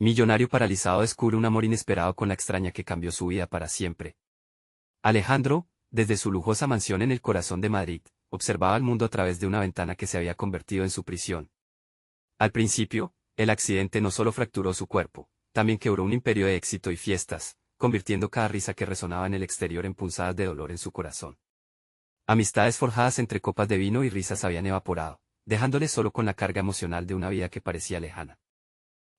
Millonario paralizado descubre un amor inesperado con la extraña que cambió su vida para siempre. Alejandro, desde su lujosa mansión en el corazón de Madrid, observaba el mundo a través de una ventana que se había convertido en su prisión. Al principio, el accidente no solo fracturó su cuerpo, también quebró un imperio de éxito y fiestas, convirtiendo cada risa que resonaba en el exterior en punzadas de dolor en su corazón. Amistades forjadas entre copas de vino y risas habían evaporado, dejándole solo con la carga emocional de una vida que parecía lejana.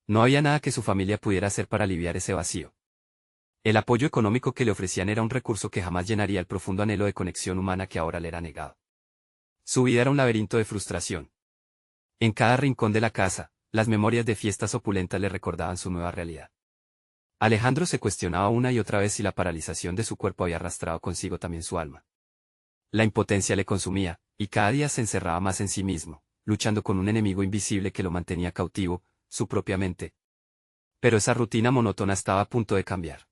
No había nada que su familia pudiera hacer para aliviar ese vacío. El apoyo económico que le ofrecían era un recurso que jamás llenaría el profundo anhelo de conexión humana que ahora le era negado. Su vida era un laberinto de frustración. En cada rincón de la casa, las memorias de fiestas opulentas le recordaban su nueva realidad. Alejandro se cuestionaba una y otra vez si la paralización de su cuerpo había arrastrado consigo también su alma. La impotencia le consumía, y cada día se encerraba más en sí mismo, luchando con un enemigo invisible que lo mantenía cautivo, su propia mente. Pero esa rutina monótona estaba a punto de cambiar.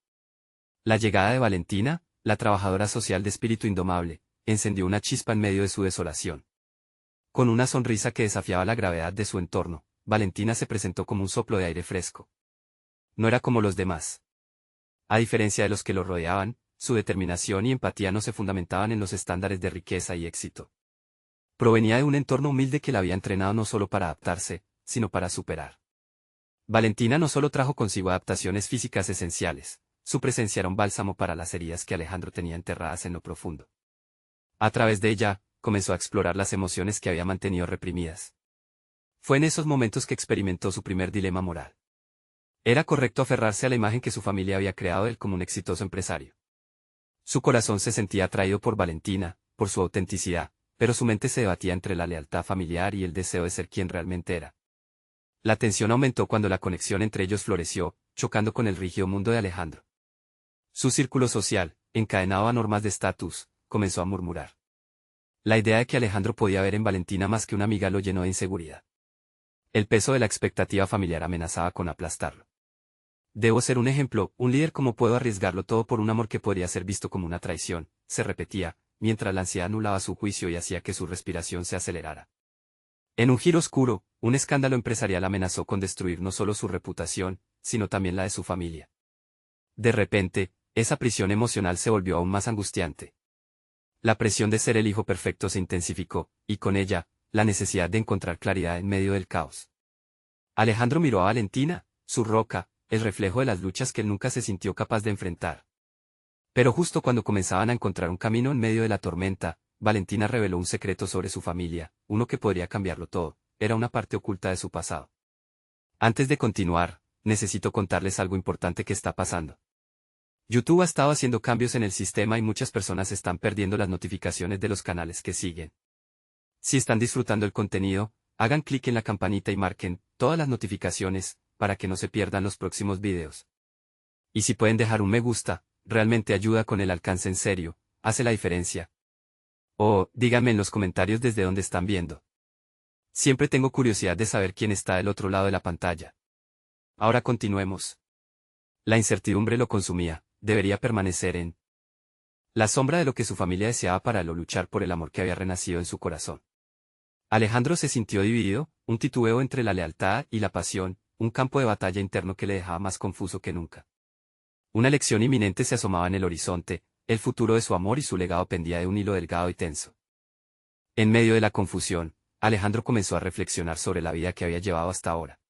La llegada de Valentina, la trabajadora social de espíritu indomable, encendió una chispa en medio de su desolación. Con una sonrisa que desafiaba la gravedad de su entorno, Valentina se presentó como un soplo de aire fresco. No era como los demás. A diferencia de los que lo rodeaban, su determinación y empatía no se fundamentaban en los estándares de riqueza y éxito. Provenía de un entorno humilde que la había entrenado no solo para adaptarse, sino para superar. Valentina no solo trajo consigo adaptaciones físicas esenciales, su presencia era un bálsamo para las heridas que Alejandro tenía enterradas en lo profundo. A través de ella, comenzó a explorar las emociones que había mantenido reprimidas. Fue en esos momentos que experimentó su primer dilema moral. ¿Era correcto aferrarse a la imagen que su familia había creado de él como un exitoso empresario? Su corazón se sentía atraído por Valentina, por su autenticidad, pero su mente se debatía entre la lealtad familiar y el deseo de ser quien realmente era. La tensión aumentó cuando la conexión entre ellos floreció, chocando con el rígido mundo de Alejandro. Su círculo social, encadenado a normas de estatus, comenzó a murmurar. La idea de que Alejandro podía ver en Valentina más que una amiga lo llenó de inseguridad. El peso de la expectativa familiar amenazaba con aplastarlo. Debo ser un ejemplo, un líder como puedo arriesgarlo todo por un amor que podría ser visto como una traición, se repetía, mientras la ansiedad anulaba su juicio y hacía que su respiración se acelerara. En un giro oscuro, un escándalo empresarial amenazó con destruir no solo su reputación, sino también la de su familia. De repente, esa prisión emocional se volvió aún más angustiante. La presión de ser el hijo perfecto se intensificó, y con ella, la necesidad de encontrar claridad en medio del caos. Alejandro miró a Valentina, su roca, el reflejo de las luchas que él nunca se sintió capaz de enfrentar. Pero justo cuando comenzaban a encontrar un camino en medio de la tormenta, Valentina reveló un secreto sobre su familia, uno que podría cambiarlo todo, era una parte oculta de su pasado. Antes de continuar, necesito contarles algo importante que está pasando. YouTube ha estado haciendo cambios en el sistema y muchas personas están perdiendo las notificaciones de los canales que siguen. Si están disfrutando el contenido, hagan clic en la campanita y marquen todas las notificaciones, para que no se pierdan los próximos videos. Y si pueden dejar un me gusta, realmente ayuda con el alcance en serio, hace la diferencia. O, díganme en los comentarios desde dónde están viendo. Siempre tengo curiosidad de saber quién está del otro lado de la pantalla. Ahora continuemos. La incertidumbre lo consumía, debería permanecer en la sombra de lo que su familia deseaba para él o luchar por el amor que había renacido en su corazón. Alejandro se sintió dividido, un titubeo entre la lealtad y la pasión, un campo de batalla interno que le dejaba más confuso que nunca. Una elección inminente se asomaba en el horizonte, el futuro de su amor y su legado pendía de un hilo delgado y tenso. En medio de la confusión, Alejandro comenzó a reflexionar sobre la vida que había llevado hasta ahora.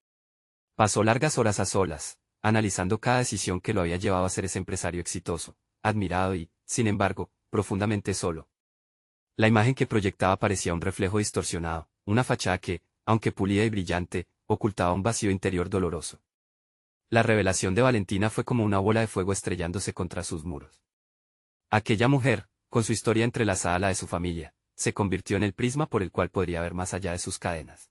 Pasó largas horas a solas, analizando cada decisión que lo había llevado a ser ese empresario exitoso, admirado y, sin embargo, profundamente solo. La imagen que proyectaba parecía un reflejo distorsionado, una fachada que, aunque pulida y brillante, ocultaba un vacío interior doloroso. La revelación de Valentina fue como una bola de fuego estrellándose contra sus muros. Aquella mujer, con su historia entrelazada a la de su familia, se convirtió en el prisma por el cual podría ver más allá de sus cadenas.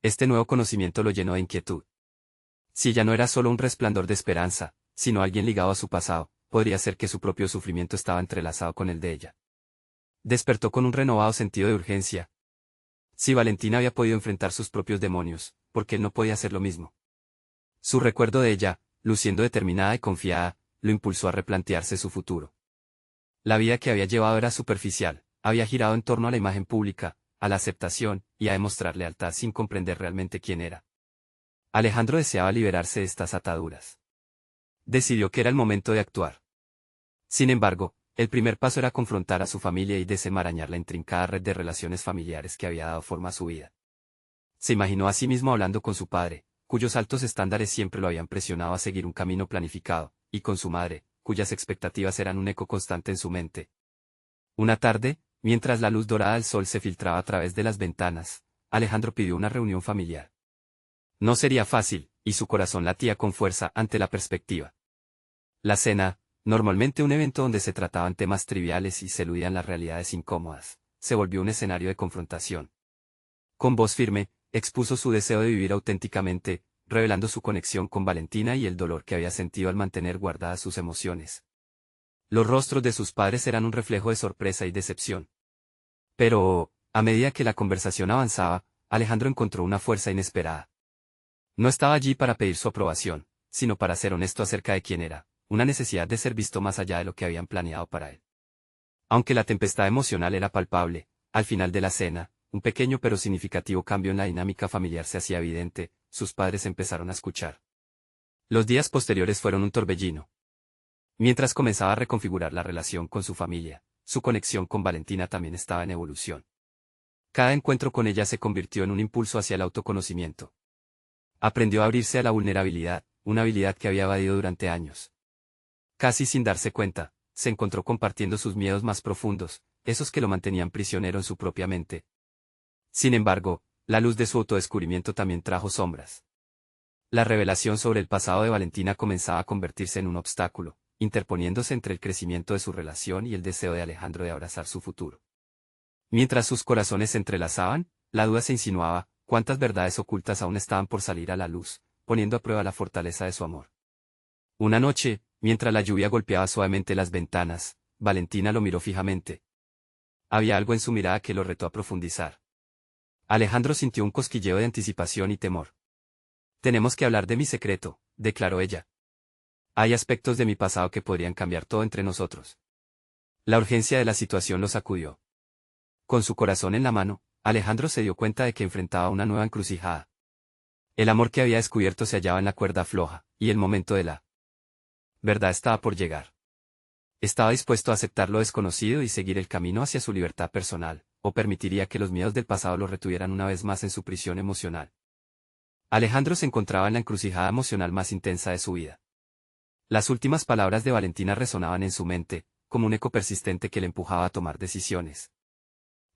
Este nuevo conocimiento lo llenó de inquietud. Si ella no era solo un resplandor de esperanza, sino alguien ligado a su pasado, podría ser que su propio sufrimiento estaba entrelazado con el de ella. Despertó con un renovado sentido de urgencia. Si Valentina había podido enfrentar sus propios demonios, ¿por qué él no podía hacer lo mismo? Su recuerdo de ella, luciendo determinada y confiada, lo impulsó a replantearse su futuro. La vida que había llevado era superficial, había girado en torno a la imagen pública, a la aceptación, y a demostrar lealtad sin comprender realmente quién era. Alejandro deseaba liberarse de estas ataduras. Decidió que era el momento de actuar. Sin embargo, el primer paso era confrontar a su familia y desenmarañar la intrincada red de relaciones familiares que había dado forma a su vida. Se imaginó a sí mismo hablando con su padre, cuyos altos estándares siempre lo habían presionado a seguir un camino planificado, y con su madre, cuyas expectativas eran un eco constante en su mente. Una tarde, mientras la luz dorada del sol se filtraba a través de las ventanas, Alejandro pidió una reunión familiar. No sería fácil, y su corazón latía con fuerza ante la perspectiva. La cena, normalmente un evento donde se trataban temas triviales y se eludían las realidades incómodas, se volvió un escenario de confrontación. Con voz firme, expuso su deseo de vivir auténticamente, revelando su conexión con Valentina y el dolor que había sentido al mantener guardadas sus emociones. Los rostros de sus padres eran un reflejo de sorpresa y decepción. Pero, a medida que la conversación avanzaba, Alejandro encontró una fuerza inesperada. No estaba allí para pedir su aprobación, sino para ser honesto acerca de quién era, una necesidad de ser visto más allá de lo que habían planeado para él. Aunque la tempestad emocional era palpable, al final de la cena, un pequeño pero significativo cambio en la dinámica familiar se hacía evidente, sus padres empezaron a escuchar. Los días posteriores fueron un torbellino. Mientras comenzaba a reconfigurar la relación con su familia, su conexión con Valentina también estaba en evolución. Cada encuentro con ella se convirtió en un impulso hacia el autoconocimiento. Aprendió a abrirse a la vulnerabilidad, una habilidad que había evadido durante años. Casi sin darse cuenta, se encontró compartiendo sus miedos más profundos, esos que lo mantenían prisionero en su propia mente. Sin embargo, la luz de su autodescubrimiento también trajo sombras. La revelación sobre el pasado de Valentina comenzaba a convertirse en un obstáculo, interponiéndose entre el crecimiento de su relación y el deseo de Alejandro de abrazar su futuro. Mientras sus corazones se entrelazaban, la duda se insinuaba, cuántas verdades ocultas aún estaban por salir a la luz, poniendo a prueba la fortaleza de su amor. Una noche, mientras la lluvia golpeaba suavemente las ventanas, Valentina lo miró fijamente. Había algo en su mirada que lo retó a profundizar. Alejandro sintió un cosquilleo de anticipación y temor. Tenemos que hablar de mi secreto, declaró ella. Hay aspectos de mi pasado que podrían cambiar todo entre nosotros. La urgencia de la situación lo sacudió. Con su corazón en la mano, Alejandro se dio cuenta de que enfrentaba una nueva encrucijada. El amor que había descubierto se hallaba en la cuerda floja, y el momento de la verdad estaba por llegar. Estaba dispuesto a aceptar lo desconocido y seguir el camino hacia su libertad personal, o permitiría que los miedos del pasado lo retuvieran una vez más en su prisión emocional. Alejandro se encontraba en la encrucijada emocional más intensa de su vida. Las últimas palabras de Valentina resonaban en su mente, como un eco persistente que le empujaba a tomar decisiones.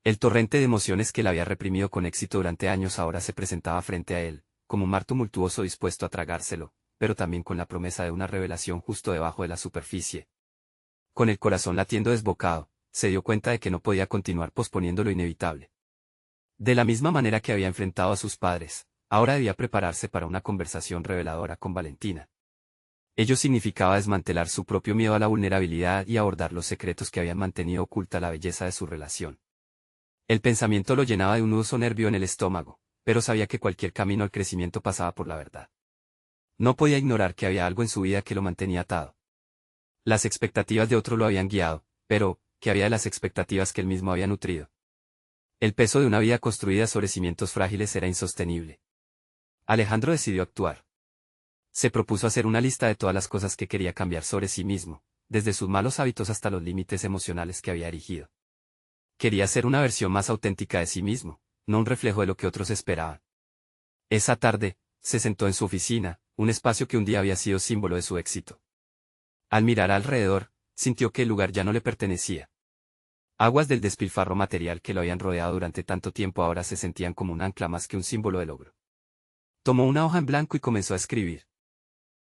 El torrente de emociones que la había reprimido con éxito durante años ahora se presentaba frente a él, como un mar tumultuoso dispuesto a tragárselo, pero también con la promesa de una revelación justo debajo de la superficie. Con el corazón latiendo desbocado, se dio cuenta de que no podía continuar posponiendo lo inevitable. De la misma manera que había enfrentado a sus padres, ahora debía prepararse para una conversación reveladora con Valentina. Ello significaba desmantelar su propio miedo a la vulnerabilidad y abordar los secretos que habían mantenido oculta la belleza de su relación. El pensamiento lo llenaba de un nudo nervio en el estómago, pero sabía que cualquier camino al crecimiento pasaba por la verdad. No podía ignorar que había algo en su vida que lo mantenía atado. Las expectativas de otro lo habían guiado, pero, ¿qué había de las expectativas que él mismo había nutrido? El peso de una vida construida sobre cimientos frágiles era insostenible. Alejandro decidió actuar. Se propuso hacer una lista de todas las cosas que quería cambiar sobre sí mismo, desde sus malos hábitos hasta los límites emocionales que había erigido. Quería ser una versión más auténtica de sí mismo, no un reflejo de lo que otros esperaban. Esa tarde, se sentó en su oficina, un espacio que un día había sido símbolo de su éxito. Al mirar alrededor, sintió que el lugar ya no le pertenecía. Aguas del despilfarro material que lo habían rodeado durante tanto tiempo ahora se sentían como un ancla más que un símbolo de logro. Tomó una hoja en blanco y comenzó a escribir.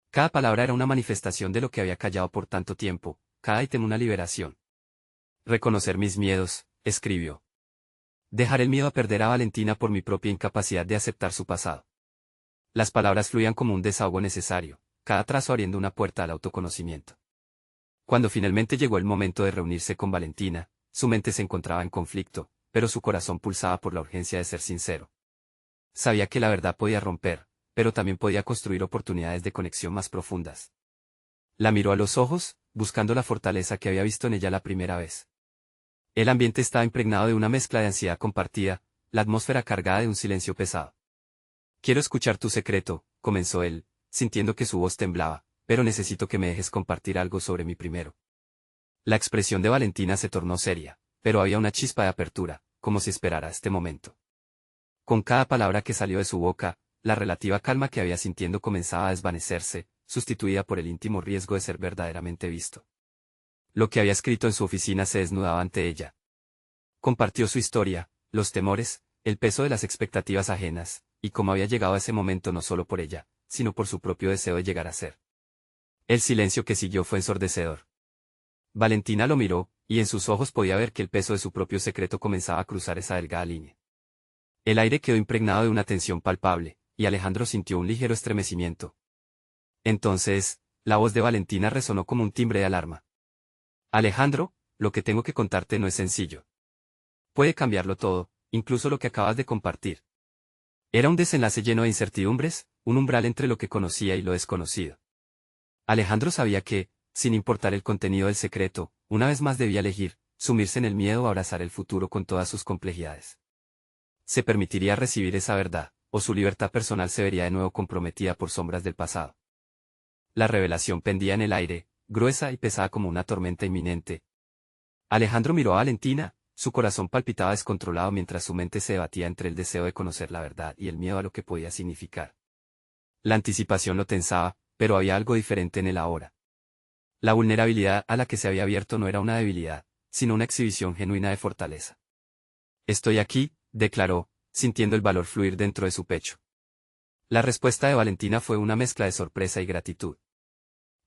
Cada palabra era una manifestación de lo que había callado por tanto tiempo, cada ítem una liberación. Reconocer mis miedos, escribió. Dejar el miedo a perder a Valentina por mi propia incapacidad de aceptar su pasado. Las palabras fluían como un desahogo necesario, cada trazo abriendo una puerta al autoconocimiento. Cuando finalmente llegó el momento de reunirse con Valentina, su mente se encontraba en conflicto, pero su corazón pulsaba por la urgencia de ser sincero. Sabía que la verdad podía romper, pero también podía construir oportunidades de conexión más profundas. La miró a los ojos, buscando la fortaleza que había visto en ella la primera vez. El ambiente estaba impregnado de una mezcla de ansiedad compartida, la atmósfera cargada de un silencio pesado. Quiero escuchar tu secreto, comenzó él, sintiendo que su voz temblaba, pero necesito que me dejes compartir algo sobre mí primero. La expresión de Valentina se tornó seria, pero había una chispa de apertura, como si esperara este momento. Con cada palabra que salió de su boca, la relativa calma que había sintiendo comenzaba a desvanecerse, sustituida por el íntimo riesgo de ser verdaderamente visto. Lo que había escrito en su oficina se desnudaba ante ella. Compartió su historia, los temores, el peso de las expectativas ajenas, y cómo había llegado a ese momento no solo por ella, sino por su propio deseo de llegar a ser. El silencio que siguió fue ensordecedor. Valentina lo miró, y en sus ojos podía ver que el peso de su propio secreto comenzaba a cruzar esa delgada línea. El aire quedó impregnado de una tensión palpable, y Alejandro sintió un ligero estremecimiento. Entonces, la voz de Valentina resonó como un timbre de alarma. Alejandro, lo que tengo que contarte no es sencillo. Puede cambiarlo todo, incluso lo que acabas de compartir. Era un desenlace lleno de incertidumbres, un umbral entre lo que conocía y lo desconocido. Alejandro sabía que, sin importar el contenido del secreto, una vez más debía elegir, sumirse en el miedo o abrazar el futuro con todas sus complejidades. Se permitiría recibir esa verdad, o su libertad personal se vería de nuevo comprometida por sombras del pasado. La revelación pendía en el aire, gruesa y pesada como una tormenta inminente. Alejandro miró a Valentina, su corazón palpitaba descontrolado mientras su mente se debatía entre el deseo de conocer la verdad y el miedo a lo que podía significar. La anticipación lo tensaba, pero había algo diferente en él ahora. La vulnerabilidad a la que se había abierto no era una debilidad, sino una exhibición genuina de fortaleza. Estoy aquí, declaró, sintiendo el valor fluir dentro de su pecho. La respuesta de Valentina fue una mezcla de sorpresa y gratitud.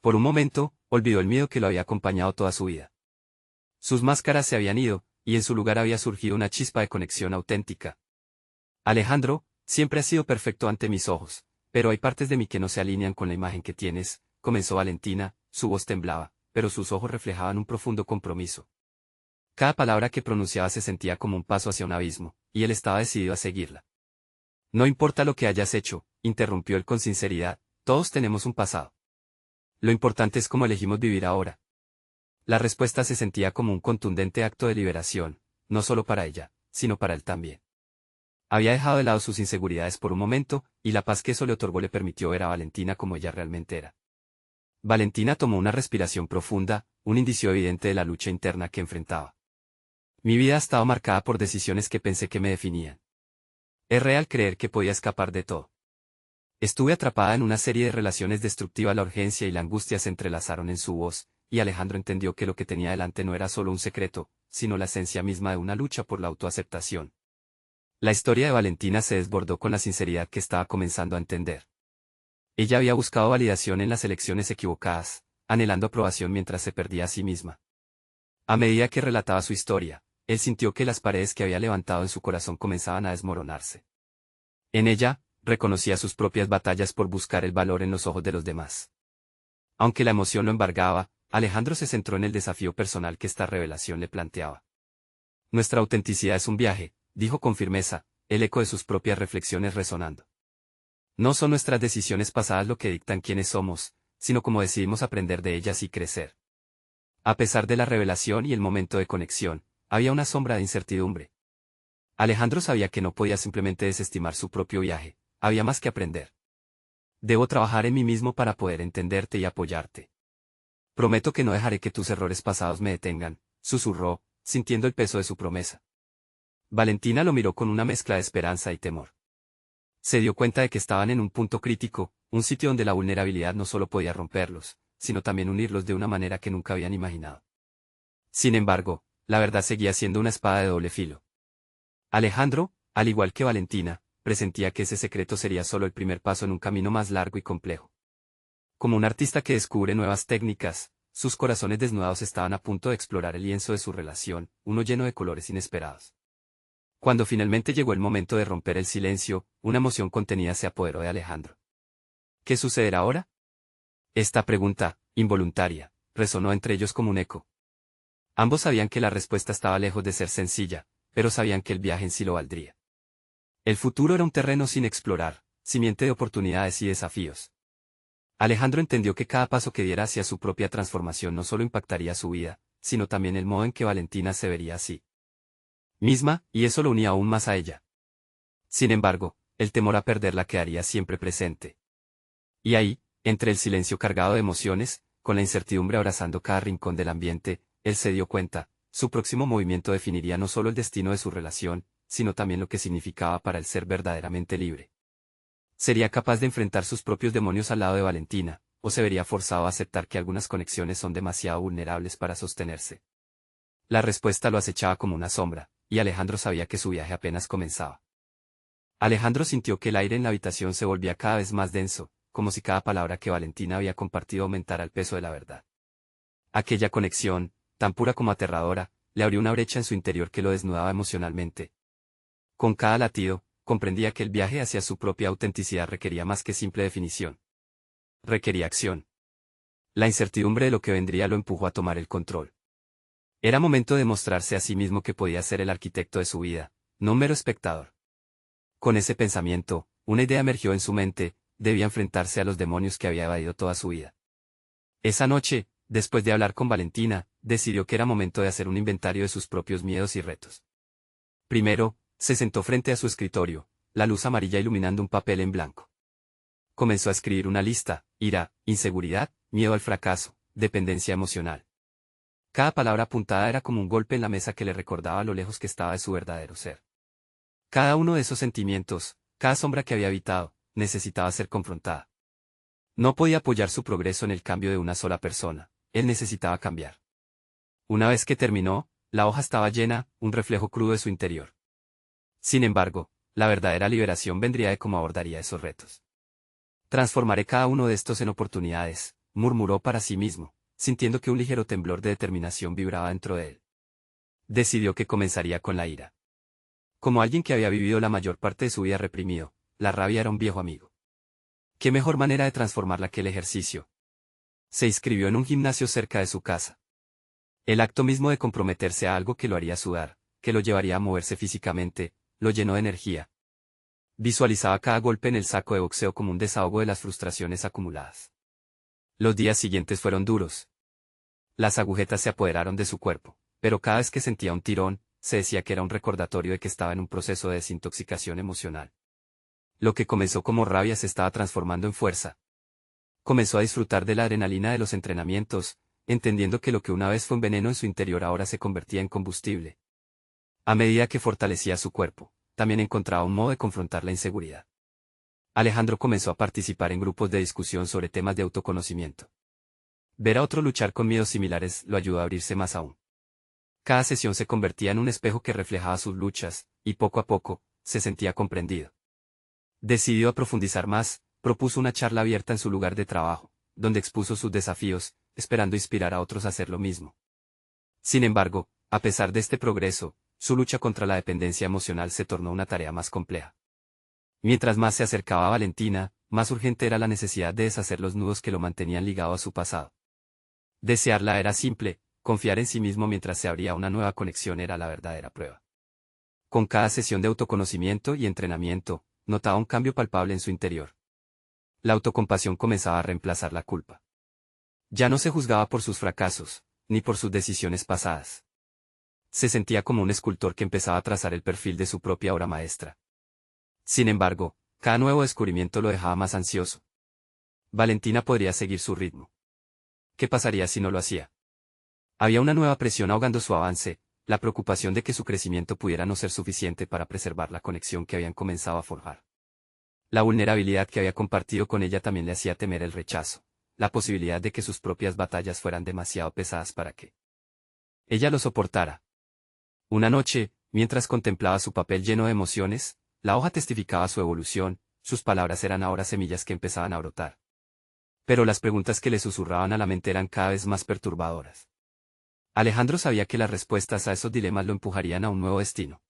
Por un momento, olvidó el miedo que lo había acompañado toda su vida. Sus máscaras se habían ido, y en su lugar había surgido una chispa de conexión auténtica. Alejandro, siempre has sido perfecto ante mis ojos, pero hay partes de mí que no se alinean con la imagen que tienes, comenzó Valentina, su voz temblaba, pero sus ojos reflejaban un profundo compromiso. Cada palabra que pronunciaba se sentía como un paso hacia un abismo, y él estaba decidido a seguirla. No importa lo que hayas hecho, interrumpió él con sinceridad, todos tenemos un pasado. Lo importante es cómo elegimos vivir ahora. La respuesta se sentía como un contundente acto de liberación, no solo para ella, sino para él también. Había dejado de lado sus inseguridades por un momento, y la paz que eso le otorgó le permitió ver a Valentina como ella realmente era. Valentina tomó una respiración profunda, un indicio evidente de la lucha interna que enfrentaba. Mi vida ha estado marcada por decisiones que pensé que me definían. Es real creer que podía escapar de todo. Estuve atrapada en una serie de relaciones destructivas. La urgencia y la angustia se entrelazaron en su voz, y Alejandro entendió que lo que tenía delante no era solo un secreto, sino la esencia misma de una lucha por la autoaceptación. La historia de Valentina se desbordó con la sinceridad que estaba comenzando a entender. Ella había buscado validación en las elecciones equivocadas, anhelando aprobación mientras se perdía a sí misma. A medida que relataba su historia, él sintió que las paredes que había levantado en su corazón comenzaban a desmoronarse. En ella, reconocía sus propias batallas por buscar el valor en los ojos de los demás. Aunque la emoción lo embargaba, Alejandro se centró en el desafío personal que esta revelación le planteaba. Nuestra autenticidad es un viaje, dijo con firmeza, el eco de sus propias reflexiones resonando. No son nuestras decisiones pasadas lo que dictan quiénes somos, sino cómo decidimos aprender de ellas y crecer. A pesar de la revelación y el momento de conexión, había una sombra de incertidumbre. Alejandro sabía que no podía simplemente desestimar su propio viaje, había más que aprender. Debo trabajar en mí mismo para poder entenderte y apoyarte. Prometo que no dejaré que tus errores pasados me detengan, susurró, sintiendo el peso de su promesa. Valentina lo miró con una mezcla de esperanza y temor. Se dio cuenta de que estaban en un punto crítico, un sitio donde la vulnerabilidad no solo podía romperlos, sino también unirlos de una manera que nunca habían imaginado. Sin embargo, la verdad seguía siendo una espada de doble filo. Alejandro, al igual que Valentina, presentía que ese secreto sería solo el primer paso en un camino más largo y complejo. Como un artista que descubre nuevas técnicas, sus corazones desnudados estaban a punto de explorar el lienzo de su relación, uno lleno de colores inesperados. Cuando finalmente llegó el momento de romper el silencio, una emoción contenida se apoderó de Alejandro. ¿Qué sucederá ahora? Esta pregunta, involuntaria, resonó entre ellos como un eco. Ambos sabían que la respuesta estaba lejos de ser sencilla, pero sabían que el viaje en sí lo valdría. El futuro era un terreno sin explorar, simiente de oportunidades y desafíos. Alejandro entendió que cada paso que diera hacia su propia transformación no solo impactaría su vida, sino también el modo en que Valentina se vería así misma, y eso lo unía aún más a ella. Sin embargo, el temor a perderla quedaría siempre presente. Y ahí, entre el silencio cargado de emociones, con la incertidumbre abrazando cada rincón del ambiente, él se dio cuenta, su próximo movimiento definiría no solo el destino de su relación, sino también lo que significaba para él ser verdaderamente libre. ¿Sería capaz de enfrentar sus propios demonios al lado de Valentina, o se vería forzado a aceptar que algunas conexiones son demasiado vulnerables para sostenerse? La respuesta lo acechaba como una sombra, y Alejandro sabía que su viaje apenas comenzaba. Alejandro sintió que el aire en la habitación se volvía cada vez más denso, como si cada palabra que Valentina había compartido aumentara el peso de la verdad. Aquella conexión, tan pura como aterradora, le abrió una brecha en su interior que lo desnudaba emocionalmente. Con cada latido, comprendía que el viaje hacia su propia autenticidad requería más que simple definición. Requería acción. La incertidumbre de lo que vendría lo empujó a tomar el control. Era momento de mostrarse a sí mismo que podía ser el arquitecto de su vida, no un mero espectador. Con ese pensamiento, una idea emergió en su mente: debía enfrentarse a los demonios que había evadido toda su vida. Esa noche, después de hablar con Valentina, decidió que era momento de hacer un inventario de sus propios miedos y retos. Primero, se sentó frente a su escritorio, la luz amarilla iluminando un papel en blanco. Comenzó a escribir una lista: ira, inseguridad, miedo al fracaso, dependencia emocional. Cada palabra apuntada era como un golpe en la mesa que le recordaba lo lejos que estaba de su verdadero ser. Cada uno de esos sentimientos, cada sombra que había habitado, necesitaba ser confrontada. No podía apoyar su progreso en el cambio de una sola persona, él necesitaba cambiar. Una vez que terminó, la hoja estaba llena, un reflejo crudo de su interior. Sin embargo, la verdadera liberación vendría de cómo abordaría esos retos. Transformaré cada uno de estos en oportunidades, murmuró para sí mismo, sintiendo que un ligero temblor de determinación vibraba dentro de él. Decidió que comenzaría con la ira. Como alguien que había vivido la mayor parte de su vida reprimido, la rabia era un viejo amigo. ¿Qué mejor manera de transformarla que el ejercicio? Se inscribió en un gimnasio cerca de su casa. El acto mismo de comprometerse a algo que lo haría sudar, que lo llevaría a moverse físicamente, lo llenó de energía. Visualizaba cada golpe en el saco de boxeo como un desahogo de las frustraciones acumuladas. Los días siguientes fueron duros. Las agujetas se apoderaron de su cuerpo, pero cada vez que sentía un tirón, se decía que era un recordatorio de que estaba en un proceso de desintoxicación emocional. Lo que comenzó como rabia se estaba transformando en fuerza. Comenzó a disfrutar de la adrenalina de los entrenamientos, entendiendo que lo que una vez fue un veneno en su interior ahora se convertía en combustible. A medida que fortalecía su cuerpo, también encontraba un modo de confrontar la inseguridad. Alejandro comenzó a participar en grupos de discusión sobre temas de autoconocimiento. Ver a otro luchar con miedos similares lo ayudó a abrirse más aún. Cada sesión se convertía en un espejo que reflejaba sus luchas, y poco a poco, se sentía comprendido. Decidió profundizar más, propuso una charla abierta en su lugar de trabajo, donde expuso sus desafíos, esperando inspirar a otros a hacer lo mismo. Sin embargo, a pesar de este progreso, su lucha contra la dependencia emocional se tornó una tarea más compleja. Mientras más se acercaba a Valentina, más urgente era la necesidad de deshacer los nudos que lo mantenían ligado a su pasado. Desearla era simple, confiar en sí mismo mientras se abría una nueva conexión era la verdadera prueba. Con cada sesión de autoconocimiento y entrenamiento, notaba un cambio palpable en su interior. La autocompasión comenzaba a reemplazar la culpa. Ya no se juzgaba por sus fracasos, ni por sus decisiones pasadas. Se sentía como un escultor que empezaba a trazar el perfil de su propia obra maestra. Sin embargo, cada nuevo descubrimiento lo dejaba más ansioso. Valentina podría seguir su ritmo. ¿Qué pasaría si no lo hacía? Había una nueva presión ahogando su avance, la preocupación de que su crecimiento pudiera no ser suficiente para preservar la conexión que habían comenzado a forjar. La vulnerabilidad que había compartido con ella también le hacía temer el rechazo, la posibilidad de que sus propias batallas fueran demasiado pesadas para que ella lo soportara. Una noche, mientras contemplaba su papel lleno de emociones, la hoja testificaba su evolución, sus palabras eran ahora semillas que empezaban a brotar. Pero las preguntas que le susurraban a la mente eran cada vez más perturbadoras. Alejandro sabía que las respuestas a esos dilemas lo empujarían a un nuevo destino.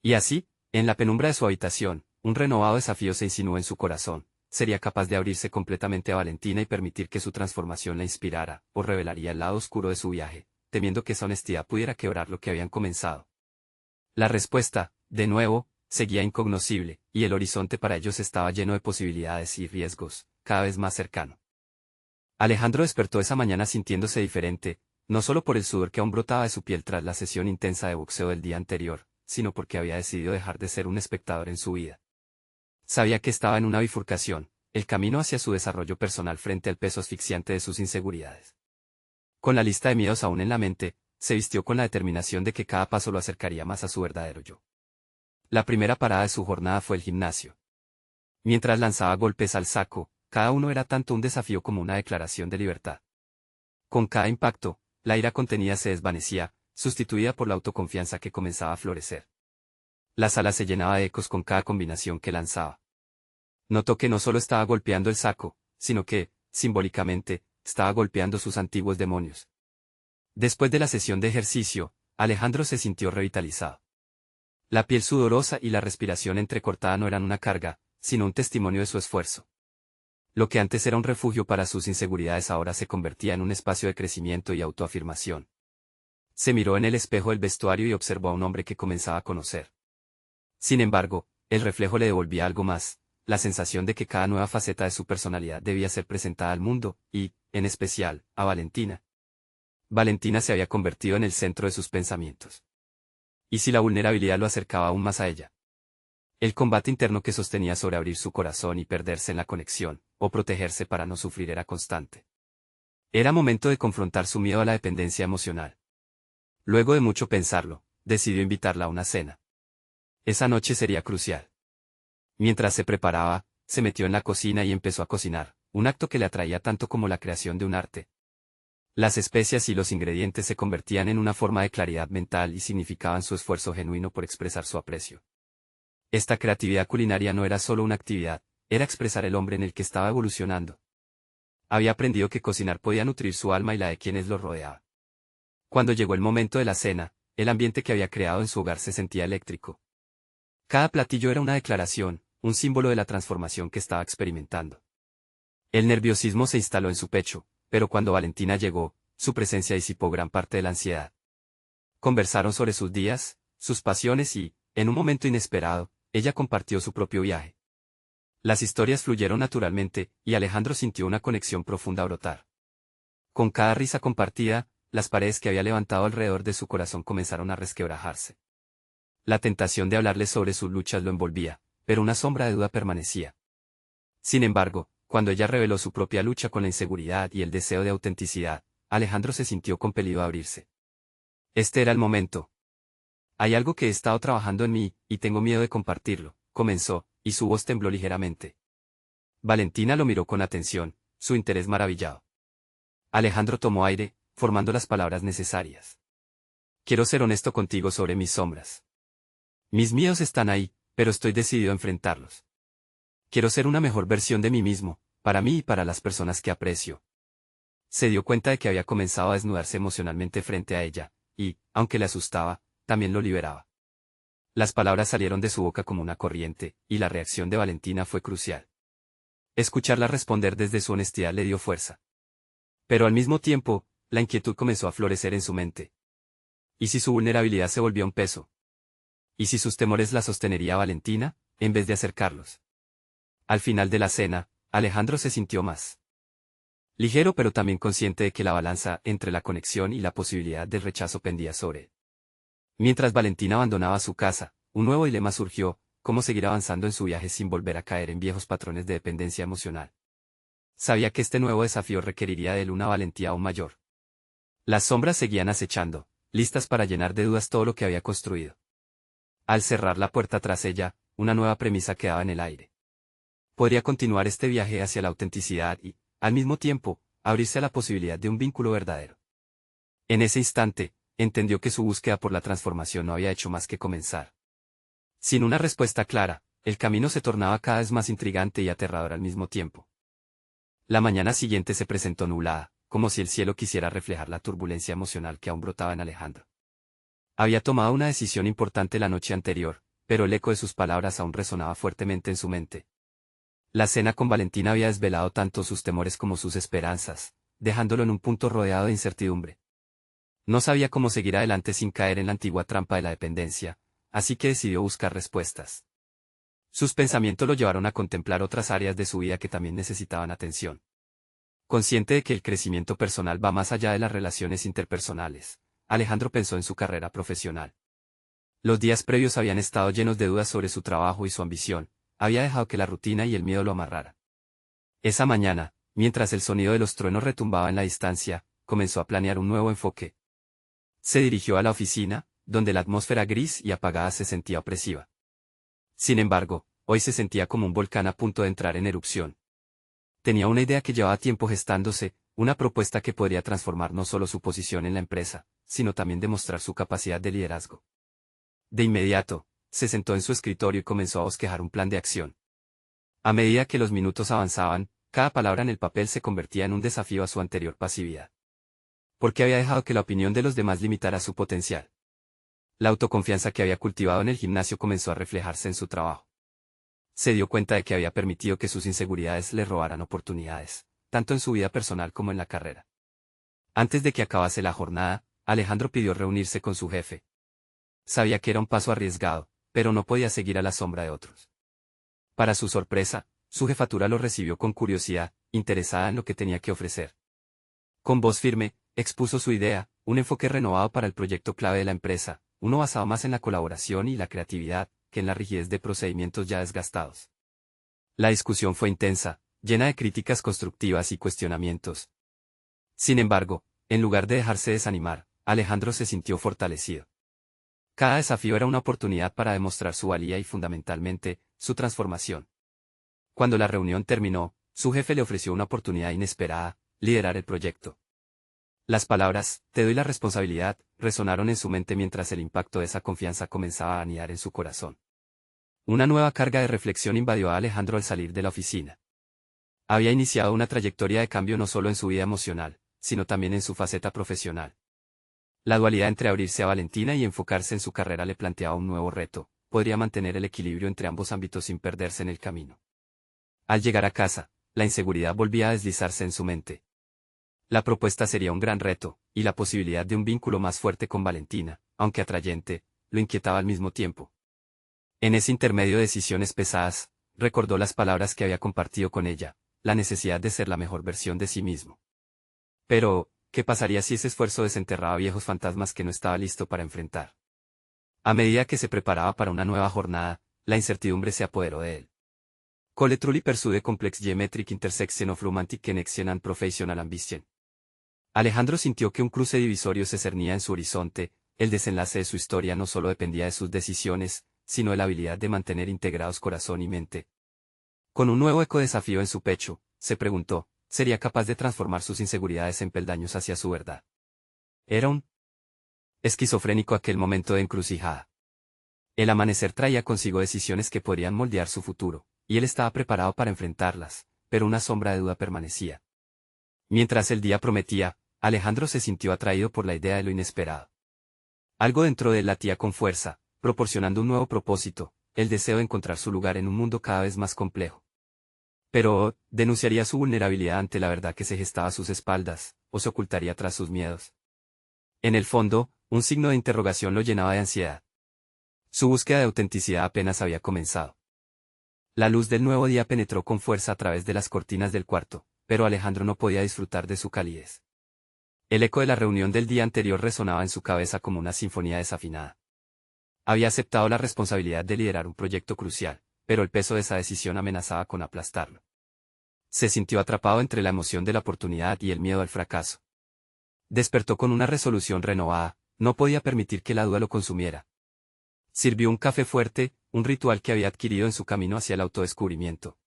Y así, en la penumbra de su habitación, un renovado desafío se insinuó en su corazón: sería capaz de abrirse completamente a Valentina y permitir que su transformación la inspirara, o revelaría el lado oscuro de su viaje, temiendo que esa honestidad pudiera quebrar lo que habían comenzado. La respuesta, de nuevo, seguía incognoscible, y el horizonte para ellos estaba lleno de posibilidades y riesgos, cada vez más cercano. Alejandro despertó esa mañana sintiéndose diferente, no solo por el sudor que aún brotaba de su piel tras la sesión intensa de boxeo del día anterior, sino porque había decidido dejar de ser un espectador en su vida. Sabía que estaba en una bifurcación, el camino hacia su desarrollo personal frente al peso asfixiante de sus inseguridades. Con la lista de miedos aún en la mente, se vistió con la determinación de que cada paso lo acercaría más a su verdadero yo. La primera parada de su jornada fue el gimnasio. Mientras lanzaba golpes al saco, cada uno era tanto un desafío como una declaración de libertad. Con cada impacto, la ira contenida se desvanecía, sustituida por la autoconfianza que comenzaba a florecer. La sala se llenaba de ecos con cada combinación que lanzaba. Notó que no solo estaba golpeando el saco, sino que, simbólicamente, estaba golpeando sus antiguos demonios. Después de la sesión de ejercicio, Alejandro se sintió revitalizado. La piel sudorosa y la respiración entrecortada no eran una carga, sino un testimonio de su esfuerzo. Lo que antes era un refugio para sus inseguridades ahora se convertía en un espacio de crecimiento y autoafirmación. Se miró en el espejo del vestuario y observó a un hombre que comenzaba a conocer. Sin embargo, el reflejo le devolvía algo más, la sensación de que cada nueva faceta de su personalidad debía ser presentada al mundo, y, en especial, a Valentina. Valentina se había convertido en el centro de sus pensamientos. ¿Y si la vulnerabilidad lo acercaba aún más a ella? El combate interno que sostenía sobre abrir su corazón y perderse en la conexión, o protegerse para no sufrir era constante. Era momento de confrontar su miedo a la dependencia emocional. Luego de mucho pensarlo, decidió invitarla a una cena. Esa noche sería crucial. Mientras se preparaba, se metió en la cocina y empezó a cocinar, un acto que le atraía tanto como la creación de un arte. Las especias y los ingredientes se convertían en una forma de claridad mental y significaban su esfuerzo genuino por expresar su aprecio. Esta creatividad culinaria no era solo una actividad, era expresar el hombre en el que estaba evolucionando. Había aprendido que cocinar podía nutrir su alma y la de quienes lo rodeaban. Cuando llegó el momento de la cena, el ambiente que había creado en su hogar se sentía eléctrico. Cada platillo era una declaración, un símbolo de la transformación que estaba experimentando. El nerviosismo se instaló en su pecho, pero cuando Valentina llegó, su presencia disipó gran parte de la ansiedad. Conversaron sobre sus días, sus pasiones y, en un momento inesperado, ella compartió su propio viaje. Las historias fluyeron naturalmente, y Alejandro sintió una conexión profunda brotar. Con cada risa compartida, las paredes que había levantado alrededor de su corazón comenzaron a resquebrajarse. La tentación de hablarle sobre sus luchas lo envolvía, pero una sombra de duda permanecía. Sin embargo, cuando ella reveló su propia lucha con la inseguridad y el deseo de autenticidad, Alejandro se sintió compelido a abrirse. Este era el momento. Hay algo que he estado trabajando en mí, y tengo miedo de compartirlo, comenzó, y su voz tembló ligeramente. Valentina lo miró con atención, su interés maravillado. Alejandro tomó aire, formando las palabras necesarias. Quiero ser honesto contigo sobre mis sombras. Mis miedos están ahí, pero estoy decidido a enfrentarlos. Quiero ser una mejor versión de mí mismo, para mí y para las personas que aprecio. Se dio cuenta de que había comenzado a desnudarse emocionalmente frente a ella, y, aunque le asustaba, también lo liberaba. Las palabras salieron de su boca como una corriente, y la reacción de Valentina fue crucial. Escucharla responder desde su honestidad le dio fuerza. Pero al mismo tiempo, la inquietud comenzó a florecer en su mente. ¿Y si su vulnerabilidad se volvió un peso? ¿Y si sus temores la sostenería Valentina, en vez de acercarlos? Al final de la cena, Alejandro se sintió más ligero pero también consciente de que la balanza entre la conexión y la posibilidad del rechazo pendía sobre él. Mientras Valentina abandonaba su casa, un nuevo dilema surgió: cómo seguir avanzando en su viaje sin volver a caer en viejos patrones de dependencia emocional. Sabía que este nuevo desafío requeriría de él una valentía aún mayor. Las sombras seguían acechando, listas para llenar de dudas todo lo que había construido. Al cerrar la puerta tras ella, una nueva premisa quedaba en el aire. Podría continuar este viaje hacia la autenticidad y, al mismo tiempo, abrirse a la posibilidad de un vínculo verdadero. En ese instante, entendió que su búsqueda por la transformación no había hecho más que comenzar. Sin una respuesta clara, el camino se tornaba cada vez más intrigante y aterrador al mismo tiempo. La mañana siguiente se presentó nublada, como si el cielo quisiera reflejar la turbulencia emocional que aún brotaba en Alejandro. Había tomado una decisión importante la noche anterior, pero el eco de sus palabras aún resonaba fuertemente en su mente. La cena con Valentina había desvelado tanto sus temores como sus esperanzas, dejándolo en un punto rodeado de incertidumbre. No sabía cómo seguir adelante sin caer en la antigua trampa de la dependencia, así que decidió buscar respuestas. Sus pensamientos lo llevaron a contemplar otras áreas de su vida que también necesitaban atención. Consciente de que el crecimiento personal va más allá de las relaciones interpersonales, Alejandro pensó en su carrera profesional. Los días previos habían estado llenos de dudas sobre su trabajo y su ambición, había dejado que la rutina y el miedo lo amarraran. Esa mañana, mientras el sonido de los truenos retumbaba en la distancia, comenzó a planear un nuevo enfoque. Se dirigió a la oficina, donde la atmósfera gris y apagada se sentía opresiva. Sin embargo, hoy se sentía como un volcán a punto de entrar en erupción. Tenía una idea que llevaba tiempo gestándose, una propuesta que podría transformar no solo su posición en la empresa, sino también demostrar su capacidad de liderazgo. De inmediato, se sentó en su escritorio y comenzó a bosquejar un plan de acción. A medida que los minutos avanzaban, cada palabra en el papel se convertía en un desafío a su anterior pasividad. ¿Por qué había dejado que la opinión de los demás limitara su potencial? La autoconfianza que había cultivado en el gimnasio comenzó a reflejarse en su trabajo. Se dio cuenta de que había permitido que sus inseguridades le robaran oportunidades, tanto en su vida personal como en la carrera. Antes de que acabase la jornada, Alejandro pidió reunirse con su jefe. Sabía que era un paso arriesgado, pero no podía seguir a la sombra de otros. Para su sorpresa, su jefatura lo recibió con curiosidad, interesada en lo que tenía que ofrecer. Con voz firme, expuso su idea, un enfoque renovado para el proyecto clave de la empresa, uno basado más en la colaboración y la creatividad, que en la rigidez de procedimientos ya desgastados. La discusión fue intensa, llena de críticas constructivas y cuestionamientos. Sin embargo, en lugar de dejarse desanimar, Alejandro se sintió fortalecido. Cada desafío era una oportunidad para demostrar su valía y fundamentalmente, su transformación. Cuando la reunión terminó, su jefe le ofreció una oportunidad inesperada, liderar el proyecto. Las palabras, "te doy la responsabilidad", resonaron en su mente mientras el impacto de esa confianza comenzaba a anidar en su corazón. Una nueva carga de reflexión invadió a Alejandro al salir de la oficina. Había iniciado una trayectoria de cambio no solo en su vida emocional, sino también en su faceta profesional. La dualidad entre abrirse a Valentina y enfocarse en su carrera le planteaba un nuevo reto: podría mantener el equilibrio entre ambos ámbitos sin perderse en el camino. Al llegar a casa, la inseguridad volvía a deslizarse en su mente. La propuesta sería un gran reto, y la posibilidad de un vínculo más fuerte con Valentina, aunque atrayente, lo inquietaba al mismo tiempo. En ese intermedio de decisiones pesadas, recordó las palabras que había compartido con ella, la necesidad de ser la mejor versión de sí mismo. Pero, ¿qué pasaría si ese esfuerzo desenterraba viejos fantasmas que no estaba listo para enfrentar? A medida que se preparaba para una nueva jornada, la incertidumbre se apoderó de él. Cole truly pursue the complex geometric intersection of romantic connection and professional ambition. Alejandro sintió que un cruce divisorio se cernía en su horizonte. El desenlace de su historia no solo dependía de sus decisiones, sino de la habilidad de mantener integrados corazón y mente. Con un nuevo eco desafío en su pecho, se preguntó, ¿sería capaz de transformar sus inseguridades en peldaños hacia su verdad? Era un esquizofrénico aquel momento de encrucijada. El amanecer traía consigo decisiones que podrían moldear su futuro, y él estaba preparado para enfrentarlas, pero una sombra de duda permanecía. Mientras el día prometía, Alejandro se sintió atraído por la idea de lo inesperado. Algo dentro de él latía con fuerza, proporcionando un nuevo propósito, el deseo de encontrar su lugar en un mundo cada vez más complejo. Pero, ¿denunciaría su vulnerabilidad ante la verdad que se gestaba a sus espaldas, o se ocultaría tras sus miedos? En el fondo, un signo de interrogación lo llenaba de ansiedad. Su búsqueda de autenticidad apenas había comenzado. La luz del nuevo día penetró con fuerza a través de las cortinas del cuarto, pero Alejandro no podía disfrutar de su calidez. El eco de la reunión del día anterior resonaba en su cabeza como una sinfonía desafinada. Había aceptado la responsabilidad de liderar un proyecto crucial, pero el peso de esa decisión amenazaba con aplastarlo. Se sintió atrapado entre la emoción de la oportunidad y el miedo al fracaso. Despertó con una resolución renovada: no podía permitir que la duda lo consumiera. Sirvió un café fuerte, un ritual que había adquirido en su camino hacia el autodescubrimiento.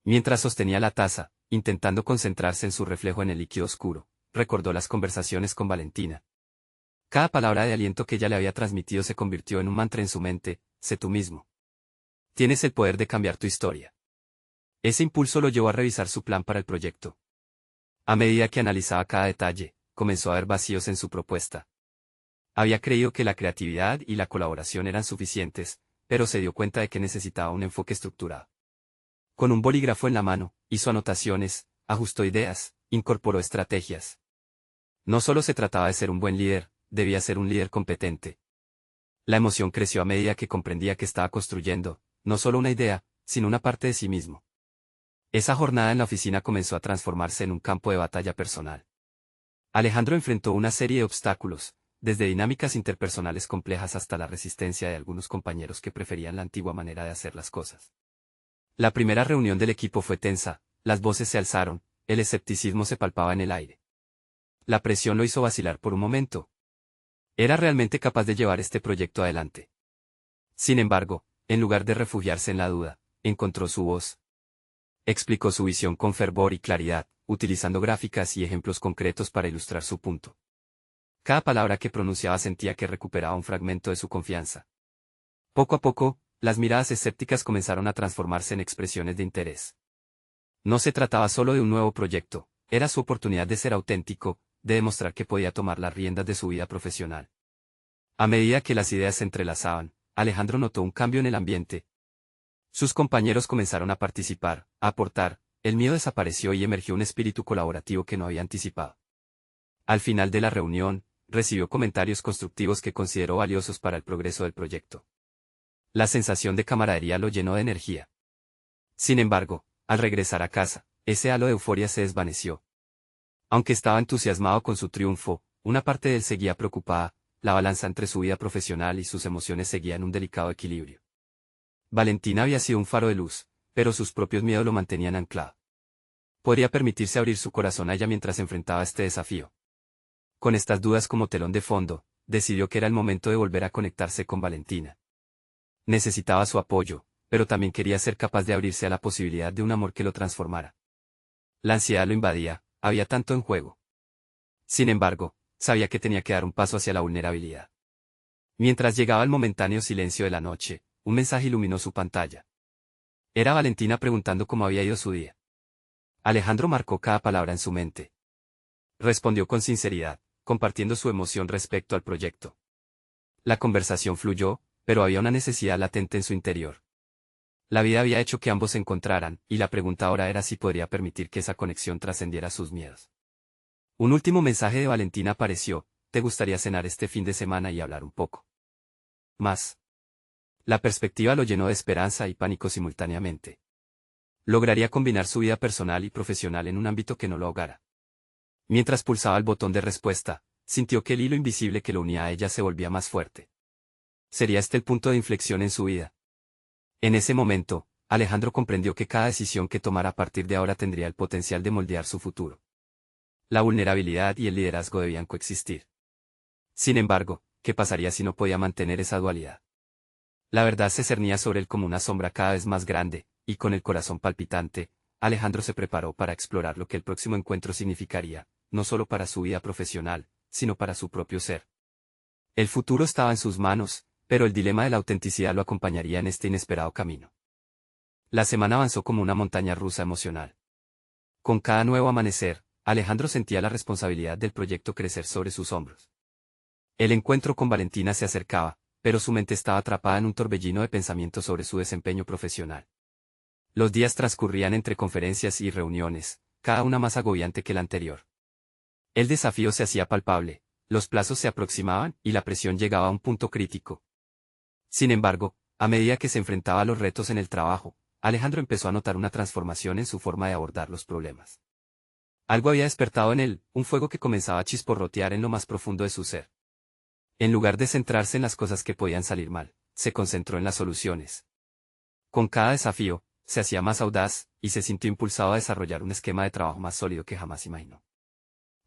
Mientras sostenía la taza, intentando concentrarse en su reflejo en el líquido oscuro, recordó las conversaciones con Valentina. Cada palabra de aliento que ella le había transmitido se convirtió en un mantra en su mente: sé tú mismo. Tienes el poder de cambiar tu historia. Ese impulso lo llevó a revisar su plan para el proyecto. A medida que analizaba cada detalle, comenzó a ver vacíos en su propuesta. Había creído que la creatividad y la colaboración eran suficientes, pero se dio cuenta de que necesitaba un enfoque estructurado. Con un bolígrafo en la mano, hizo anotaciones, ajustó ideas, incorporó estrategias. No solo se trataba de ser un buen líder, debía ser un líder competente. La emoción creció a medida que comprendía que estaba construyendo, no solo una idea, sino una parte de sí mismo. Esa jornada en la oficina comenzó a transformarse en un campo de batalla personal. Alejandro enfrentó una serie de obstáculos, desde dinámicas interpersonales complejas hasta la resistencia de algunos compañeros que preferían la antigua manera de hacer las cosas. La primera reunión del equipo fue tensa, las voces se alzaron, el escepticismo se palpaba en el aire. La presión lo hizo vacilar por un momento. ¿Era realmente capaz de llevar este proyecto adelante? Sin embargo, en lugar de refugiarse en la duda, encontró su voz. Explicó su visión con fervor y claridad, utilizando gráficas y ejemplos concretos para ilustrar su punto. Cada palabra que pronunciaba sentía que recuperaba un fragmento de su confianza. Poco a poco, las miradas escépticas comenzaron a transformarse en expresiones de interés. No se trataba solo de un nuevo proyecto, era su oportunidad de ser auténtico, de demostrar que podía tomar las riendas de su vida profesional. A medida que las ideas se entrelazaban, Alejandro notó un cambio en el ambiente. Sus compañeros comenzaron a participar, a aportar, el miedo desapareció y emergió un espíritu colaborativo que no había anticipado. Al final de la reunión, recibió comentarios constructivos que consideró valiosos para el progreso del proyecto. La sensación de camaradería lo llenó de energía. Sin embargo, al regresar a casa, ese halo de euforia se desvaneció. Aunque estaba entusiasmado con su triunfo, una parte de él seguía preocupada, la balanza entre su vida profesional y sus emociones seguía en un delicado equilibrio. Valentina había sido un faro de luz, pero sus propios miedos lo mantenían anclado. Podría permitirse abrir su corazón a ella mientras enfrentaba este desafío. Con estas dudas como telón de fondo, decidió que era el momento de volver a conectarse con Valentina. Necesitaba su apoyo, pero también quería ser capaz de abrirse a la posibilidad de un amor que lo transformara. La ansiedad lo invadía, había tanto en juego. Sin embargo, sabía que tenía que dar un paso hacia la vulnerabilidad. Mientras llegaba el momentáneo silencio de la noche, un mensaje iluminó su pantalla. Era Valentina preguntando cómo había ido su día. Alejandro marcó cada palabra en su mente. Respondió con sinceridad, compartiendo su emoción respecto al proyecto. La conversación fluyó, pero había una necesidad latente en su interior. La vida había hecho que ambos se encontraran, y la pregunta ahora era si podría permitir que esa conexión trascendiera sus miedos. Un último mensaje de Valentina apareció: ¿te gustaría cenar este fin de semana y hablar un poco más? La perspectiva lo llenó de esperanza y pánico simultáneamente. Lograría combinar su vida personal y profesional en un ámbito que no lo ahogara. Mientras pulsaba el botón de respuesta, sintió que el hilo invisible que lo unía a ella se volvía más fuerte. ¿Sería este el punto de inflexión en su vida? En ese momento, Alejandro comprendió que cada decisión que tomara a partir de ahora tendría el potencial de moldear su futuro. La vulnerabilidad y el liderazgo debían coexistir. Sin embargo, ¿qué pasaría si no podía mantener esa dualidad? La verdad se cernía sobre él como una sombra cada vez más grande, y con el corazón palpitante, Alejandro se preparó para explorar lo que el próximo encuentro significaría, no solo para su vida profesional, sino para su propio ser. El futuro estaba en sus manos, pero el dilema de la autenticidad lo acompañaría en este inesperado camino. La semana avanzó como una montaña rusa emocional. Con cada nuevo amanecer, Alejandro sentía la responsabilidad del proyecto crecer sobre sus hombros. El encuentro con Valentina se acercaba, pero su mente estaba atrapada en un torbellino de pensamientos sobre su desempeño profesional. Los días transcurrían entre conferencias y reuniones, cada una más agobiante que la anterior. El desafío se hacía palpable, los plazos se aproximaban y la presión llegaba a un punto crítico. Sin embargo, a medida que se enfrentaba a los retos en el trabajo, Alejandro empezó a notar una transformación en su forma de abordar los problemas. Algo había despertado en él, un fuego que comenzaba a chisporrotear en lo más profundo de su ser. En lugar de centrarse en las cosas que podían salir mal, se concentró en las soluciones. Con cada desafío, se hacía más audaz, y se sintió impulsado a desarrollar un esquema de trabajo más sólido que jamás imaginó.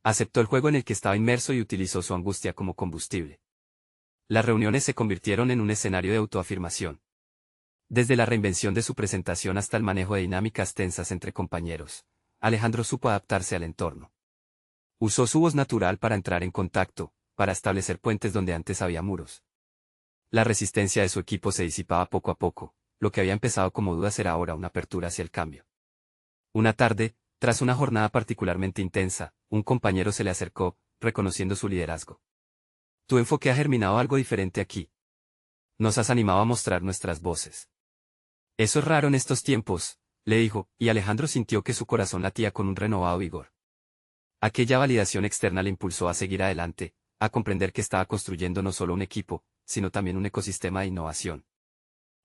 Aceptó el juego en el que estaba inmerso y utilizó su angustia como combustible. Las reuniones se convirtieron en un escenario de autoafirmación. Desde la reinvención de su presentación hasta el manejo de dinámicas tensas entre compañeros, Alejandro supo adaptarse al entorno. Usó su voz natural para entrar en contacto, para establecer puentes donde antes había muros. La resistencia de su equipo se disipaba poco a poco, lo que había empezado como dudas era ahora una apertura hacia el cambio. Una tarde, tras una jornada particularmente intensa, un compañero se le acercó, reconociendo su liderazgo. Tu enfoque ha germinado algo diferente aquí. Nos has animado a mostrar nuestras voces. Eso es raro en estos tiempos, le dijo, y Alejandro sintió que su corazón latía con un renovado vigor. Aquella validación externa le impulsó a seguir adelante, a comprender que estaba construyendo no solo un equipo, sino también un ecosistema de innovación.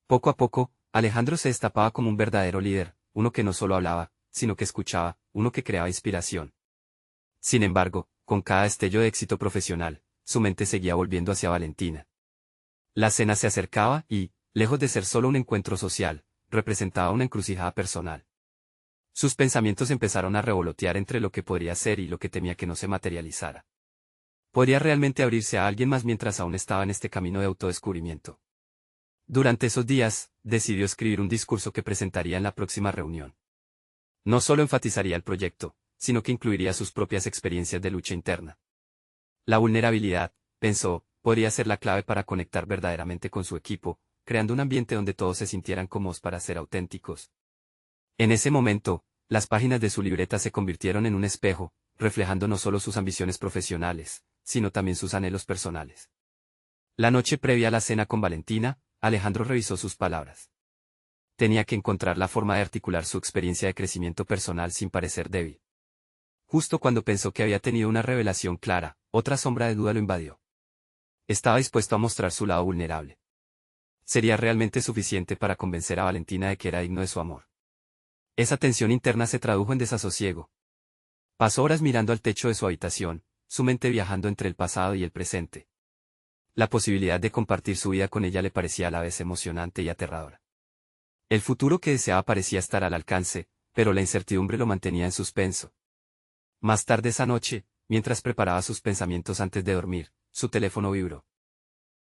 Poco a poco, Alejandro se destapaba como un verdadero líder, uno que no solo hablaba, sino que escuchaba, uno que creaba inspiración. Sin embargo, con cada destello de éxito profesional, su mente seguía volviendo hacia Valentina. La cena se acercaba y, lejos de ser solo un encuentro social, representaba una encrucijada personal. Sus pensamientos empezaron a revolotear entre lo que podría ser y lo que temía que no se materializara. ¿Podría realmente abrirse a alguien más mientras aún estaba en este camino de autodescubrimiento? Durante esos días, decidió escribir un discurso que presentaría en la próxima reunión. No solo enfatizaría el proyecto, sino que incluiría sus propias experiencias de lucha interna. La vulnerabilidad, pensó, podría ser la clave para conectar verdaderamente con su equipo, creando un ambiente donde todos se sintieran cómodos para ser auténticos. En ese momento, las páginas de su libreta se convirtieron en un espejo, reflejando no solo sus ambiciones profesionales, sino también sus anhelos personales. La noche previa a la cena con Valentina, Alejandro revisó sus palabras. Tenía que encontrar la forma de articular su experiencia de crecimiento personal sin parecer débil. Justo cuando pensó que había tenido una revelación clara, otra sombra de duda lo invadió. Estaba dispuesto a mostrar su lado vulnerable. ¿Sería realmente suficiente para convencer a Valentina de que era digno de su amor? Esa tensión interna se tradujo en desasosiego. Pasó horas mirando al techo de su habitación, su mente viajando entre el pasado y el presente. La posibilidad de compartir su vida con ella le parecía a la vez emocionante y aterradora. El futuro que deseaba parecía estar al alcance, pero la incertidumbre lo mantenía en suspenso. Más tarde esa noche, mientras preparaba sus pensamientos antes de dormir, su teléfono vibró.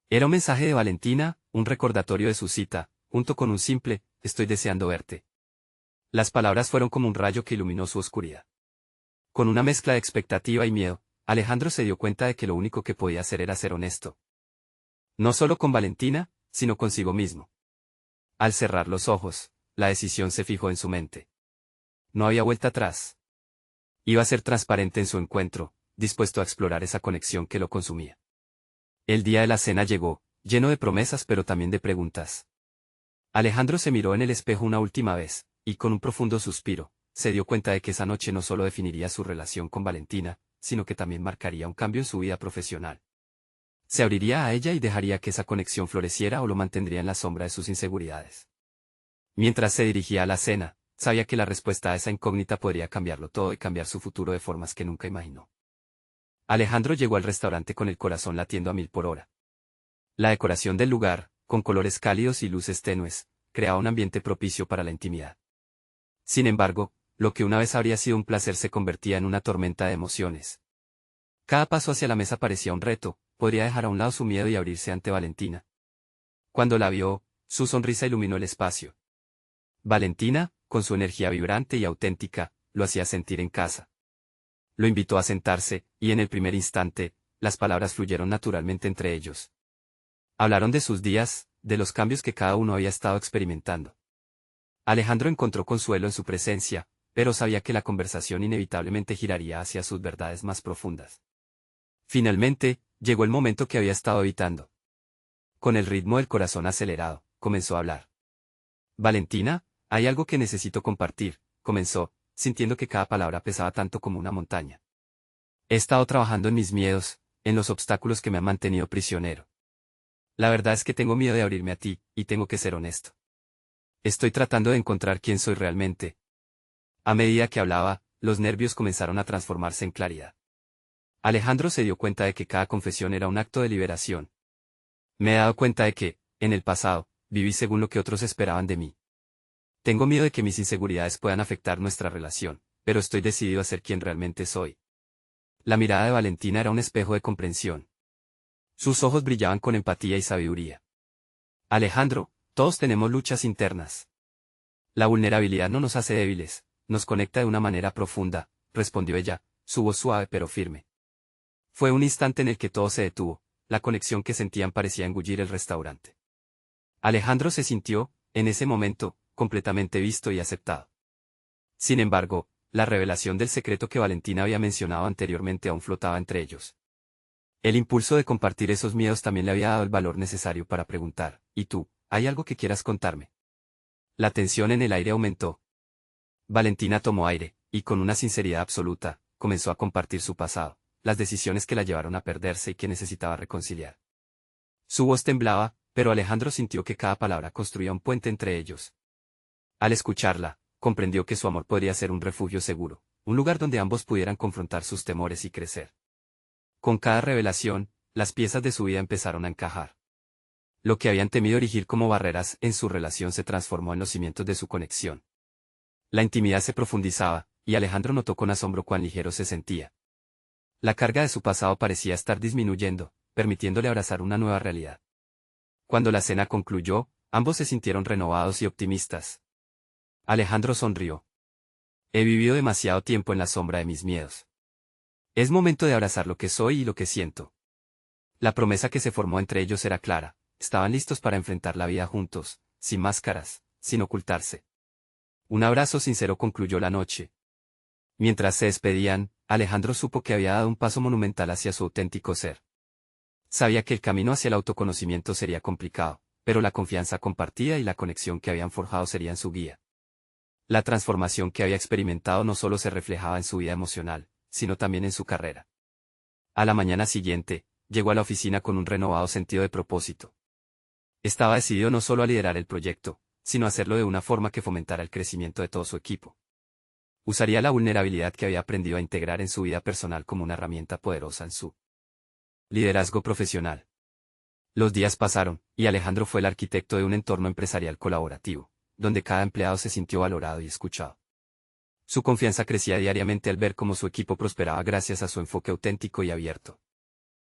Era un mensaje de Valentina, un recordatorio de su cita, junto con un simple, estoy deseando verte. Las palabras fueron como un rayo que iluminó su oscuridad. Con una mezcla de expectativa y miedo, Alejandro se dio cuenta de que lo único que podía hacer era ser honesto. No solo con Valentina, sino consigo mismo. Al cerrar los ojos, la decisión se fijó en su mente. No había vuelta atrás. Iba a ser transparente en su encuentro, dispuesto a explorar esa conexión que lo consumía. El día de la cena llegó, lleno de promesas pero también de preguntas. Alejandro se miró en el espejo una última vez, y con un profundo suspiro, se dio cuenta de que esa noche no solo definiría su relación con Valentina, sino que también marcaría un cambio en su vida profesional. Se abriría a ella y dejaría que esa conexión floreciera o lo mantendría en la sombra de sus inseguridades. Mientras se dirigía a la cena, sabía que la respuesta a esa incógnita podría cambiarlo todo y cambiar su futuro de formas que nunca imaginó. Alejandro llegó al restaurante con el corazón latiendo a 1000 por hora. La decoración del lugar, con colores cálidos y luces tenues, creaba un ambiente propicio para la intimidad. Sin embargo, lo que una vez habría sido un placer se convertía en una tormenta de emociones. Cada paso hacia la mesa parecía un reto, podría dejar a un lado su miedo y abrirse ante Valentina. Cuando la vio, su sonrisa iluminó el espacio. Valentina, con su energía vibrante y auténtica, lo hacía sentir en casa. Lo invitó a sentarse, y en el primer instante, las palabras fluyeron naturalmente entre ellos. Hablaron de sus días, de los cambios que cada uno había estado experimentando. Alejandro encontró consuelo en su presencia, pero sabía que la conversación inevitablemente giraría hacia sus verdades más profundas. Finalmente, llegó el momento que había estado evitando. Con el ritmo del corazón acelerado, comenzó a hablar. Valentina, hay algo que necesito compartir, comenzó, sintiendo que cada palabra pesaba tanto como una montaña. He estado trabajando en mis miedos, en los obstáculos que me han mantenido prisionero. La verdad es que tengo miedo de abrirme a ti, y tengo que ser honesto. Estoy tratando de encontrar quién soy realmente. A medida que hablaba, los nervios comenzaron a transformarse en claridad. Alejandro se dio cuenta de que cada confesión era un acto de liberación. Me he dado cuenta de que, en el pasado, viví según lo que otros esperaban de mí. Tengo miedo de que mis inseguridades puedan afectar nuestra relación, pero estoy decidido a ser quien realmente soy. La mirada de Valentina era un espejo de comprensión. Sus ojos brillaban con empatía y sabiduría. Alejandro, todos tenemos luchas internas. La vulnerabilidad no nos hace débiles, nos conecta de una manera profunda, respondió ella, su voz suave pero firme. Fue un instante en el que todo se detuvo, la conexión que sentían parecía engullir el restaurante. Alejandro se sintió, en ese momento, completamente visto y aceptado. Sin embargo, la revelación del secreto que Valentina había mencionado anteriormente aún flotaba entre ellos. El impulso de compartir esos miedos también le había dado el valor necesario para preguntar, ¿y tú, hay algo que quieras contarme? La tensión en el aire aumentó. Valentina tomó aire, y con una sinceridad absoluta, comenzó a compartir su pasado, las decisiones que la llevaron a perderse y que necesitaba reconciliar. Su voz temblaba, pero Alejandro sintió que cada palabra construía un puente entre ellos. Al escucharla, comprendió que su amor podría ser un refugio seguro, un lugar donde ambos pudieran confrontar sus temores y crecer. Con cada revelación, las piezas de su vida empezaron a encajar. Lo que habían temido erigir como barreras en su relación se transformó en los cimientos de su conexión. La intimidad se profundizaba, y Alejandro notó con asombro cuán ligero se sentía. La carga de su pasado parecía estar disminuyendo, permitiéndole abrazar una nueva realidad. Cuando la cena concluyó, ambos se sintieron renovados y optimistas. Alejandro sonrió. He vivido demasiado tiempo en la sombra de mis miedos. Es momento de abrazar lo que soy y lo que siento. La promesa que se formó entre ellos era clara, estaban listos para enfrentar la vida juntos, sin máscaras, sin ocultarse. Un abrazo sincero concluyó la noche. Mientras se despedían, Alejandro supo que había dado un paso monumental hacia su auténtico ser. Sabía que el camino hacia el autoconocimiento sería complicado, pero la confianza compartida y la conexión que habían forjado serían su guía. La transformación que había experimentado no solo se reflejaba en su vida emocional, sino también en su carrera. A la mañana siguiente, llegó a la oficina con un renovado sentido de propósito. Estaba decidido no solo a liderar el proyecto, sino a hacerlo de una forma que fomentara el crecimiento de todo su equipo. Usaría la vulnerabilidad que había aprendido a integrar en su vida personal como una herramienta poderosa en su liderazgo profesional. Los días pasaron, y Alejandro fue el arquitecto de un entorno empresarial colaborativo, donde cada empleado se sintió valorado y escuchado. Su confianza crecía diariamente al ver cómo su equipo prosperaba gracias a su enfoque auténtico y abierto.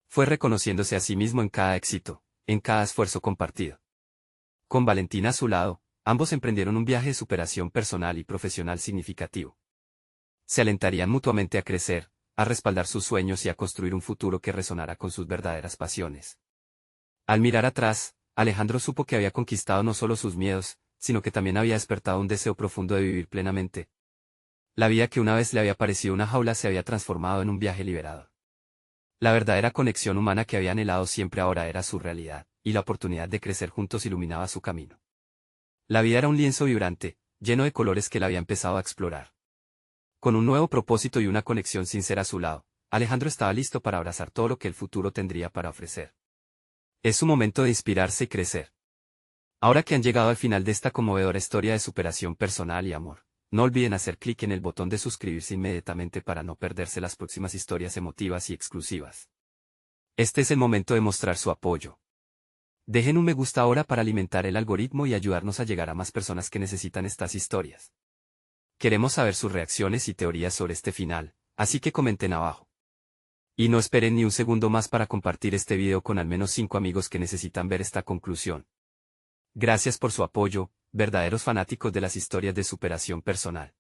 Fue reconociéndose a sí mismo en cada éxito, en cada esfuerzo compartido. Con Valentina a su lado, ambos emprendieron un viaje de superación personal y profesional significativo. Se alentarían mutuamente a crecer, a respaldar sus sueños y a construir un futuro que resonara con sus verdaderas pasiones. Al mirar atrás, Alejandro supo que había conquistado no solo sus miedos, sino que también había despertado un deseo profundo de vivir plenamente. La vida que una vez le había parecido una jaula se había transformado en un viaje liberador. La verdadera conexión humana que había anhelado siempre ahora era su realidad, y la oportunidad de crecer juntos iluminaba su camino. La vida era un lienzo vibrante, lleno de colores que él había empezado a explorar. Con un nuevo propósito y una conexión sincera a su lado, Alejandro estaba listo para abrazar todo lo que el futuro tendría para ofrecer. Es su momento de inspirarse y crecer. Ahora que han llegado al final de esta conmovedora historia de superación personal y amor, no olviden hacer clic en el botón de suscribirse inmediatamente para no perderse las próximas historias emotivas y exclusivas. Este es el momento de mostrar su apoyo. Dejen un me gusta ahora para alimentar el algoritmo y ayudarnos a llegar a más personas que necesitan estas historias. Queremos saber sus reacciones y teorías sobre este final, así que comenten abajo. Y no esperen ni un segundo más para compartir este video con al menos 5 amigos que necesitan ver esta conclusión. Gracias por su apoyo, verdaderos fanáticos de las historias de superación personal.